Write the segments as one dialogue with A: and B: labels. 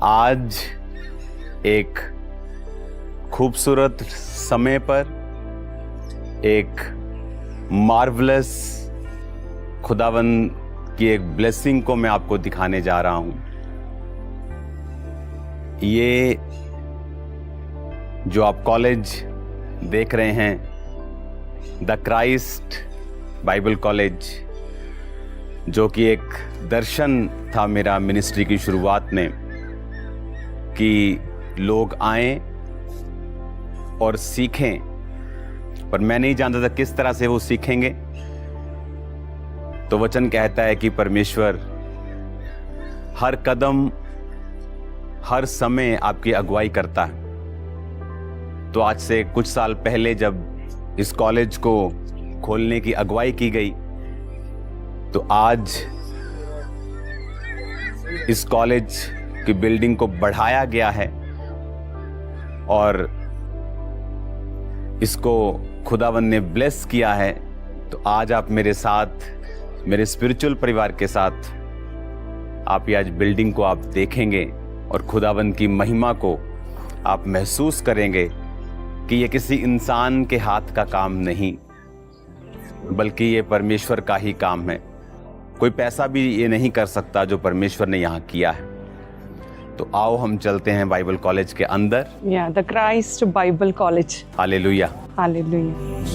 A: आज एक खूबसूरत समय पर एक मार्वलस खुदावंद की एक ब्लेसिंग को मैं आपको दिखाने जा रहा हूं। ये जो आप कॉलेज देख रहे हैं, द क्राइस्ट बाइबल कॉलेज, जो कि एक दर्शन था मेरा मिनिस्ट्री की शुरुआत में कि लोग आएं और सीखें, पर मैं नहीं जानता था किस तरह से वो सीखेंगे। तो वचन कहता है कि परमेश्वर हर कदम हर समय आपकी अगुवाई करता है। तो आज से कुछ साल पहले जब इस कॉलेज को खोलने की अगुवाई की गई, तो आज इस कॉलेज की बिल्डिंग को बढ़ाया गया है और इसको खुदावंद ने ब्लेस किया है। तो आज आप मेरे साथ, मेरे स्पिरिचुअल परिवार के साथ, आप ये आज बिल्डिंग को आप देखेंगे और खुदावंद की महिमा को आप महसूस करेंगे कि ये किसी इंसान के हाथ का काम नहीं, बल्कि ये परमेश्वर का ही काम है। कोई पैसा भी ये नहीं कर सकता जो परमेश्वर ने यहाँ किया है। तो आओ हम चलते हैं बाइबल कॉलेज के अंदर।
B: The Christ Bible college.
A: Hallelujah,
B: hallelujah.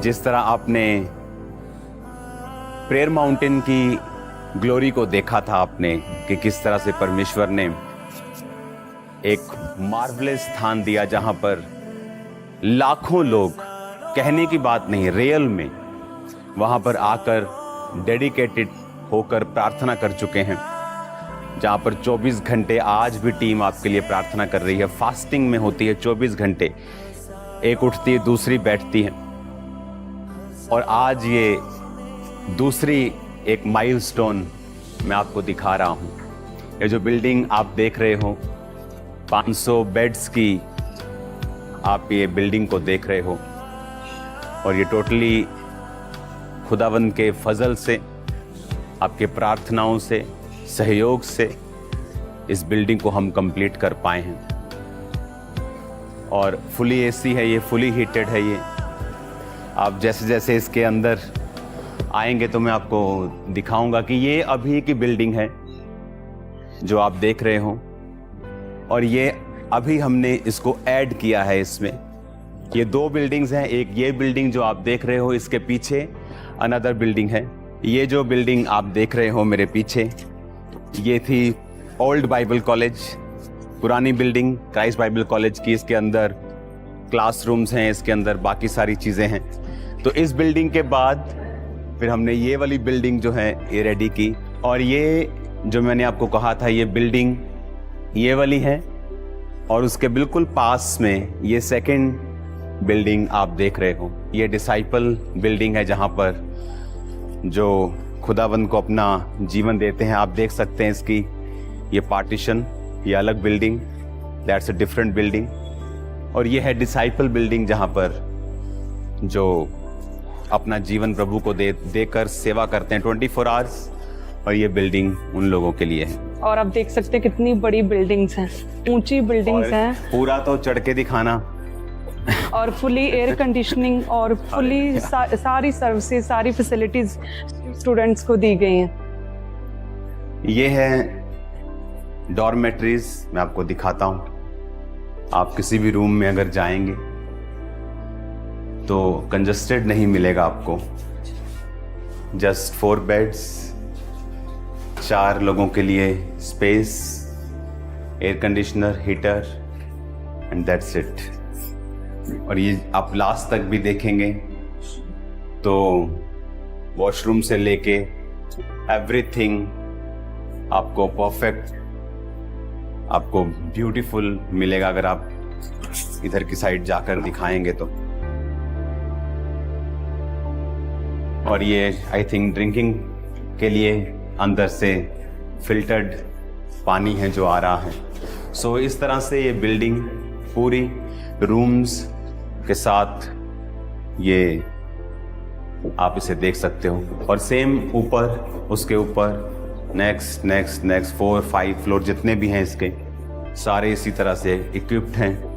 A: जिस तरह आपने प्रेयर माउंटेन की ग्लोरी को देखा था आपने कि किस तरह से परमेश्वर ने एक मार्वलस स्थान दिया जहां पर लाखों लोग, कहने की बात नहीं, रियल में वहां पर आकर डेडिकेटेड होकर प्रार्थना कर चुके हैं, जहां पर 24 घंटे आज भी टीम आपके लिए प्रार्थना कर रही है। फास्टिंग में होती है 24 घंटे, एक उठती है दूसरी बैठती है। और आज ये दूसरी एक माइलस्टोन मैं आपको दिखा रहा हूं। ये जो बिल्डिंग आप देख रहे हो, 500 बेड्स की आप ये बिल्डिंग को देख रहे हो, और ये टोटली खुदावंद के फजल से, आपके प्रार्थनाओं से, सहयोग से इस बिल्डिंग को हम कंप्लीट कर पाए हैं। और फुली एसी है ये, फुली हीटेड है ये। आप जैसे जैसे इसके अंदर आएंगे तो मैं आपको दिखाऊंगा कि ये अभी की बिल्डिंग है जो आप देख रहे हो, और ये अभी हमने इसको ऐड किया है इसमें। ये 2 बिल्डिंग्स हैं, एक ये बिल्डिंग जो आप देख रहे हो, इसके पीछे अनदर बिल्डिंग है। ये जो बिल्डिंग आप देख रहे हो मेरे पीछे, ये थी ओल्ड बाइबल कॉलेज, पुरानी बिल्डिंग क्राइस्ट बाइबल कॉलेज की। इसके अंदर क्लासरूम्स हैं, इसके अंदर बाकी सारी चीज़ें हैं। तो इस बिल्डिंग के बाद फिर हमने ये वाली बिल्डिंग जो है ये रेडी की, और ये जो मैंने आपको कहा था ये बिल्डिंग ये वाली है, और उसके बिल्कुल पास में ये सेकंड बिल्डिंग आप देख रहे हो। ये डिसाइपल बिल्डिंग है जहाँ पर जो खुदावंद को अपना जीवन देते हैं। आप देख सकते हैं इसकी ये पार्टीशन, ये अलग building, that's a different building. और ये है डिसाइपल बिल्डिंग जहाँ पर जो अपना जीवन प्रभु को देकर सेवा करते हैं 24 आवर्स, और ये बिल्डिंग उन लोगों के लिए है।
B: और आप देख सकते हैं कितनी बड़ी बिल्डिंग्स हैं, ऊंची बिल्डिंग्स हैं।
A: पूरा तो चढ़ के दिखाना।
B: और फुली एयर कंडीशनिंग और फुली सारी सर्विसेज, सारी फैसिलिटीज स्टूडेंट्स को दी गई हैं।
A: ये है डॉर्मेट्रीज, मैं आपको दिखाता हूँ। आप किसी भी रूम में अगर जाएंगे तो कंजस्टेड नहीं मिलेगा आपको। जस्ट 4 बेड्स, 4 लोगों के लिए space, air conditioner, heater, and that's it. और ये आप लास्ट तक भी देखेंगे तो वॉशरूम से लेके एवरीथिंग आपको परफेक्ट, आपको ब्यूटीफुल मिलेगा अगर आप इधर की साइड जाकर दिखाएंगे तो। और ये आई थिंक ड्रिंकिंग के लिए अंदर से फिल्टर्ड पानी है जो आ रहा है। सो इस तरह से ये बिल्डिंग पूरी रूम्स के साथ ये आप इसे देख सकते हो। और सेम ऊपर, उसके ऊपर नेक्स्ट 4 5 फ्लोर जितने भी हैं इसके, सारे इसी तरह से इक्विप्ड हैं।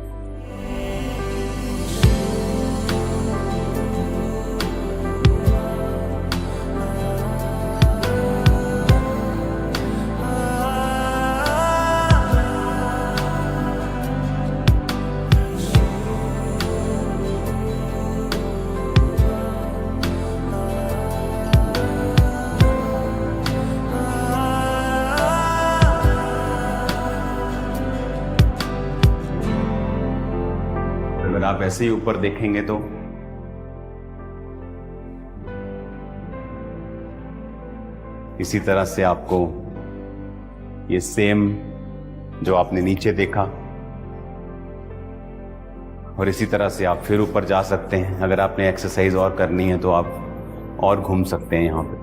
A: अगर आप ऐसे ही ऊपर देखेंगे तो इसी तरह से आपको ये सेम जो आपने नीचे देखा, और इसी तरह से आप फिर ऊपर जा सकते हैं। अगर आपने एक्सरसाइज और करनी है तो आप और घूम सकते हैं यहाँ पे।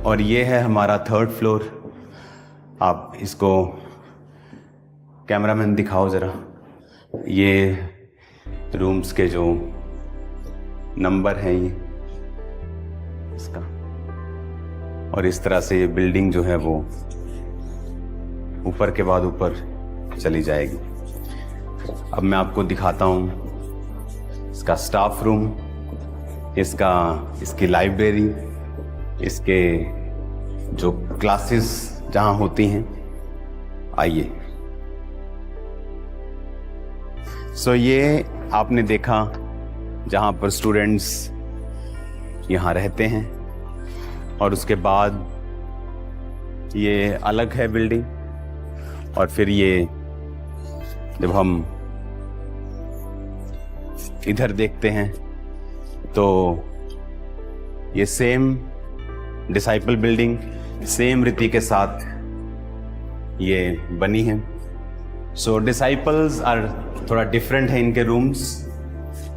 A: और ये है हमारा 3rd फ्लोर। आप इसको कैमरामैन दिखाओ ज़रा, ये रूम्स के जो नंबर हैं ये इसका, और इस तरह से ये बिल्डिंग जो है वो ऊपर के बाद ऊपर चली जाएगी। अब मैं आपको दिखाता हूँ इसका स्टाफ रूम, इसकी लाइब्रेरी, इसके जो क्लासेस जहाँ होती हैं। आइए। सो ये आपने देखा जहाँ पर स्टूडेंट्स यहाँ रहते हैं, और उसके बाद ये अलग है बिल्डिंग। और फिर ये जब हम इधर देखते हैं तो ये सेम डिसाइपल बिल्डिंग सेम रीति के साथ ये बनी है। सो डिसाइपल्स आर थोड़ा डिफरेंट है इनके रूम्स।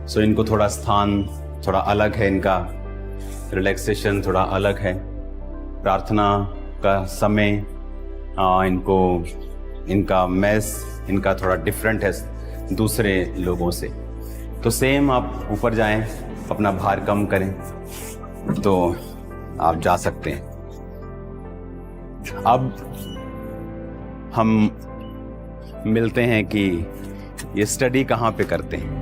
A: सो इनको थोड़ा स्थान थोड़ा अलग है, इनका रिलैक्सेशन थोड़ा अलग है, प्रार्थना का समय इनका मेस इनका थोड़ा डिफरेंट है दूसरे लोगों से। तो सेम आप ऊपर जाएं, अपना भार कम करें तो आप जा सकते हैं। अब हम मिलते हैं कि ये स्टडी कहाँ पे करते हैं।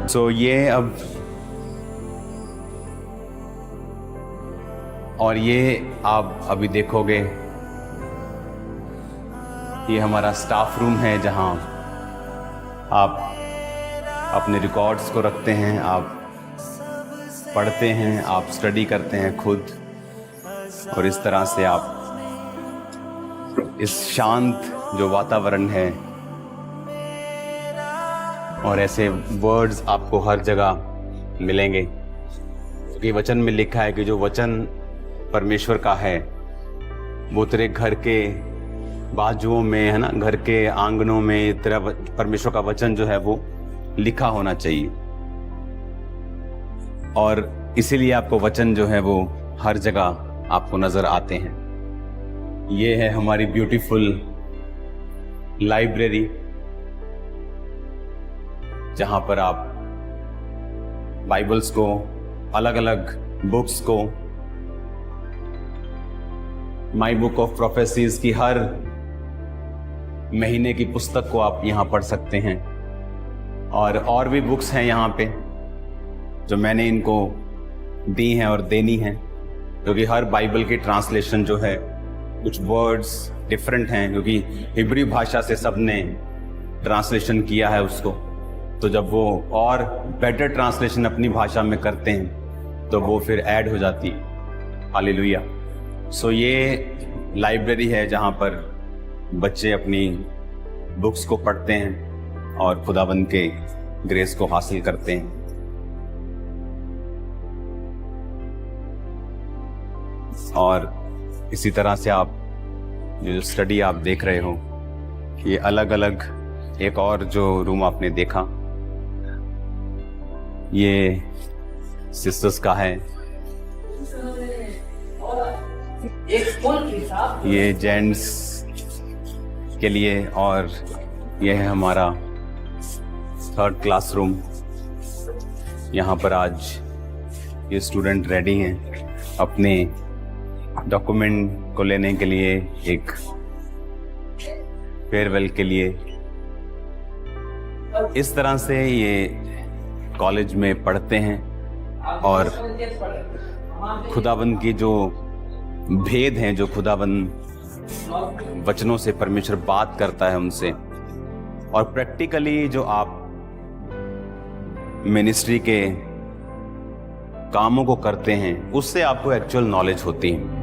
A: सो ये अब और ये आप अभी देखोगे, ये हमारा स्टाफ रूम है जहां आप अपने रिकॉर्ड्स को रखते हैं, आप पढ़ते हैं, आप स्टडी करते हैं खुद, और इस तरह से आप इस शांत जो वातावरण है और ऐसे वर्ड्स आपको हर जगह मिलेंगे, क्योंकि वचन में लिखा है कि जो वचन परमेश्वर का है वो तेरे घर के बाजुओं में, है ना, घर के आंगनों में तेरा परमेश्वर का वचन जो है वो लिखा होना चाहिए। और इसीलिए आपको वचन जो है वो हर जगह आपको नजर आते हैं। ये है हमारी ब्यूटीफुल लाइब्रेरी, जहां पर आप बाइबल्स को, अलग अलग बुक्स को, माई बुक ऑफ प्रोफेसीज की हर महीने की पुस्तक को आप यहाँ पढ़ सकते हैं। और भी बुक्स हैं यहाँ पे जो मैंने इनको दी हैं और देनी हैं, क्योंकि हर बाइबल की ट्रांसलेशन जो है कुछ वर्ड्स डिफरेंट हैं, क्योंकि हिब्रू भाषा से सबने ट्रांसलेशन किया है उसको। तो जब वो और बेटर ट्रांसलेशन अपनी भाषा में करते हैं तो वो फिर ऐड हो जाती है। हालेलुया। सो ये लाइब्रेरी है जहाँ पर बच्चे अपनी बुक्स को पढ़ते हैं और खुदाबंद के ग्रेस को हासिल करते हैं। और इसी तरह से आप जो स्टडी आप देख रहे हो, ये अलग अलग एक और जो रूम आपने देखा, ये सिस्टर्स का है, ये जेंट्स के लिए, और ये है हमारा 3rd क्लासरूम। यहाँ पर आज ये स्टूडेंट रेडी हैं अपने डॉक्यूमेंट को लेने के लिए, एक फेयरवेल के लिए। इस तरह से ये कॉलेज में पढ़ते हैं और खुदाबंद की जो भेद हैं, जो खुदाबंद वचनों से परमेश्वर बात करता है उनसे, और प्रैक्टिकली जो आप मिनिस्ट्री के कामों को करते हैं उससे आपको एक्चुअल नॉलेज होती है।